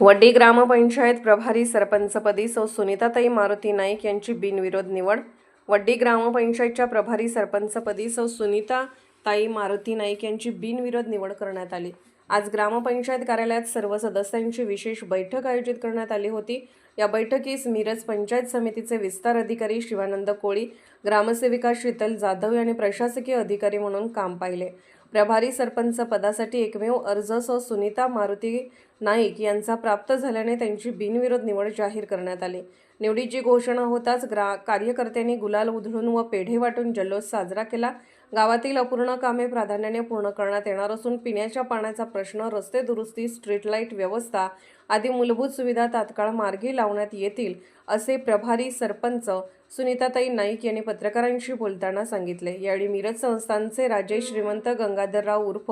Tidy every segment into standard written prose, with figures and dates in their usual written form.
वड्डी ग्रामपंचायत प्रभारी सरपंचपदी सौ सुनीताताई मारुती नाईक यांची बिनविरोध निवड। वड्डी ग्रामपंचायतच्या प्रभारी सरपंचपदी सौ सुनीताताई मारुती नाईक यांची बिनविरोध निवड करण्यात आली। आज ग्रामपंचायत कार्यालयात सर्व सदस्यांची विशेष बैठक आयोजित करण्यात आली होती। या बैठकीस मिरज पंचायत समितीचे विस्तार अधिकारी शिवानंद कोळी, ग्रामसेविका शीतल जाधव यांनी प्रशासकीय अधिकारी म्हणून काम पाहिले। प्रभारी सरपंच पदासाठी एकमेव अर्ज सौ सुनीता मारुती नाईक यांचा प्राप्त झाल्याने त्यांची बिनविरोध निवड जाहीर करण्यात आली। निवडीची घोषणा होताच कार्यकर्त्यांनी गुलाल उधळून व पेढे वाटून जल्लोष साजरा केला। गावातील अपूर्ण कामे प्राधान्याने पूर्ण करण्यात येणार असून पिण्याच्या पाण्याचा प्रश्न, रस्ते दुरुस्ती, स्ट्रीट लाईट व्यवस्था आदी मूलभूत सुविधा तात्काळ मार्गी लावण्यात येतील असे प्रभारी सरपंच सुनीताताई नाईक यांनी पत्रकारांशी बोलताना सांगितले। यावेळी मिरज संस्थानचे राजे श्रीमंत गंगाधरराव उर्फ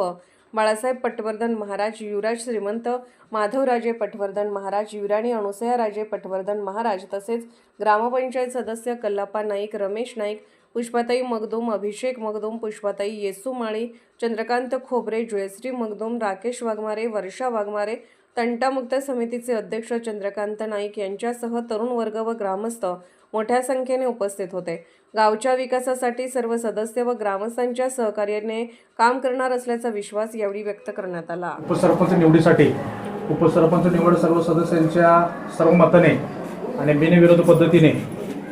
बाळासाहेब पटवर्धन महाराज, युवराज श्रीमंत माधवराजे पटवर्धन महाराज, युवराणी अनुसयाराजे पटवर्धन महाराज तसेच ग्रामपंचायत सदस्य कल्लाप्पा नाईक, रमेश नाईक, पुष्पाताई मगदूम, अभिषेक मगदूम, पुष्पाताई येसू माळी, चंद्रकांत खोबरे, जयश्री मगदूम, राकेश वाघमारे, वर्षा वाघमारे, तंटामुक्त समितीचे अध्यक्ष चंद्रकांत नाईक यांच्यासह तरुण वर्ग व ग्रामस्थ मोठ्या संख्येने उपस्थित होते। गावच्या विकासासाठी सर्व सदस्य व ग्रामस्थांच्या सहकार्याने काम करणार असल्याचा विश्वास यावेळी व्यक्त करण्यात आला। उपसरपंच निवडीसाठी उपसरपंच निवड सर्व सदस्यांच्या सर्वमताने आणि बिनविरोध पद्धतीने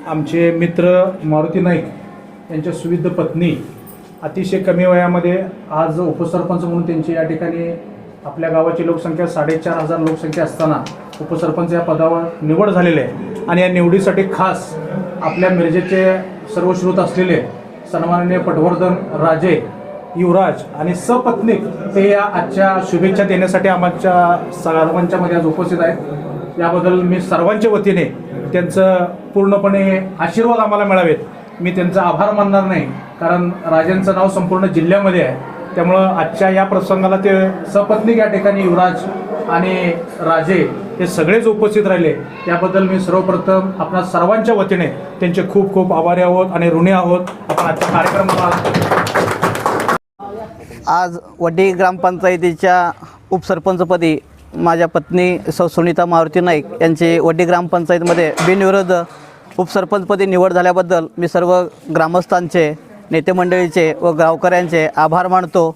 आमचे मित्र मारुती नाईक यांच्या सुविध पत्नी अतिशय कमी वयामध्ये आज उपसरपंच म्हणून त्यांची या ठिकाणी आपल्या गावाची लोकसंख्या 4,500 लोकसंख्या असताना उपसरपंच या पदावर निवड झालेली आहे। आणि या निवडीसाठी खास आपल्या मिरजेचे सर्वश्रुत असलेले सन्माननीय पटवर्धन राजे, युवराज आणि सपत्नीक ते या आजच्या शुभेच्छा देण्यासाठी आमच्या सर्वांच्या मध्ये आज उपस्थित आहेत। याबद्दल मी सर्वांच्या वतीने त्यांचं पूर्णपणे आशीर्वाद आम्हाला मिळावेत मी त्यांचा आभार मानणार नाही, कारण राजांचं नाव संपूर्ण जिल्ह्यामध्ये आहे। त्यामुळं आजच्या या प्रसंगाला ते सपत्नीक या ठिकाणी युवराज आणि राजे हे सगळेच उपस्थित राहिले। याबद्दल मी सर्वप्रथम आपल्या सर्वांच्या वतीने त्यांचे खूप खूप आभारी आहोत आणि ऋणी आहोत। आपण आजच्या कार्यक्रमाला आज वड्डी ग्रामपंचायतीच्या उपसरपंचपदी माझ्या पत्नी सौ सुनीता मारुती नाईक यांची वड्डी ग्रामपंचायतीमध्ये बिनविरोध उपसरपंचपदी निवड झाल्याबद्दल मी सर्व ग्रामस्थांचे, नेते मंडळीचे व गावकऱ्यांचे आभार मानतो।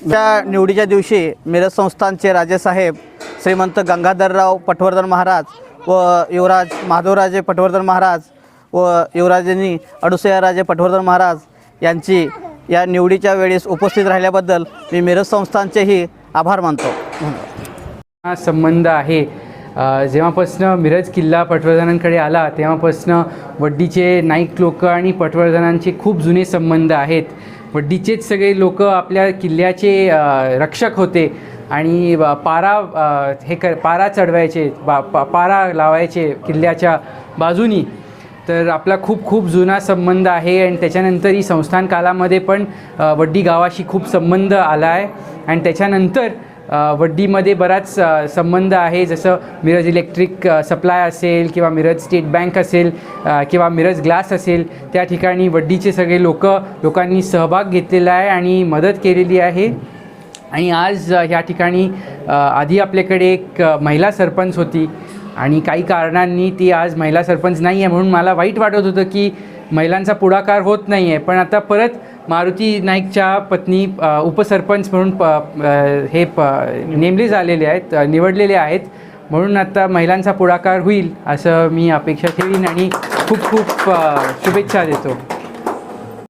त्या निवडीच्या दिवशी मिरज संस्थानचे राजेसाहेब श्रीमंत गंगाधरराव पटवर्धन महाराज व युवराज माधवराजे पटवर्धन महाराज व युवराजांनी अनुसयाराजे पटवर्धन महाराज यांची या निवडीच्या वेळेस उपस्थित राहिल्याबद्दल मी मिरज संस्थानचेही आभार मानतो। हा संबंध आहे जेव्हापासनं मिरज किल्ला पटवर्धनांकडे आला तेव्हापासनं वड्डीचे नाईक लोक आणि पटवर्धनांचे खूप जुने संबंध आहेत। वड्डीचेच सगळे लोक आपल्या किल्ल्याचे रक्षक होते आणि पारा चढवायचे, पारा लावायचे किल्ल्याच्या बाजूनी। तर आपला खूप खूप जुना संबंध आहे आणि त्याच्यानंतर ही संस्थान कालामध्ये पण वड्डी गावाशी खूप संबंध आला आहे आणि त्याच्यानंतर वड्डीमध्ये बराच संबंध आहे, जसं मिरज इलेक्ट्रिक सप्लाय असेल किंवा मिरज स्टेट बँक असेल किंवा मिरज ग्लास असेल, त्या ठिकाणी वड्डीचे सगळे लोकांनी सहभाग घेतलेला आहे आणि मदत केलेली आहे। आणि आज ह्या ठिकाणी आधी आपल्याकडे एक महिला सरपंच होती आणि काही कारणांनी ती आज महिला सरपंच नाही आहे, म्हणून मला वाईट वाटत होतं की महिलांचा पुढाकार होत नाही आहे। पण आता परत मारुती नाईकच्या पत्नी उपसरपंच म्हणून नेमले झालेले आहेत, निवडलेले आहेत, म्हणून आता महिलांचा पुढाकार होईल असं मी अपेक्षा ठेवीन आणि खूप खूप शुभेच्छा देतो।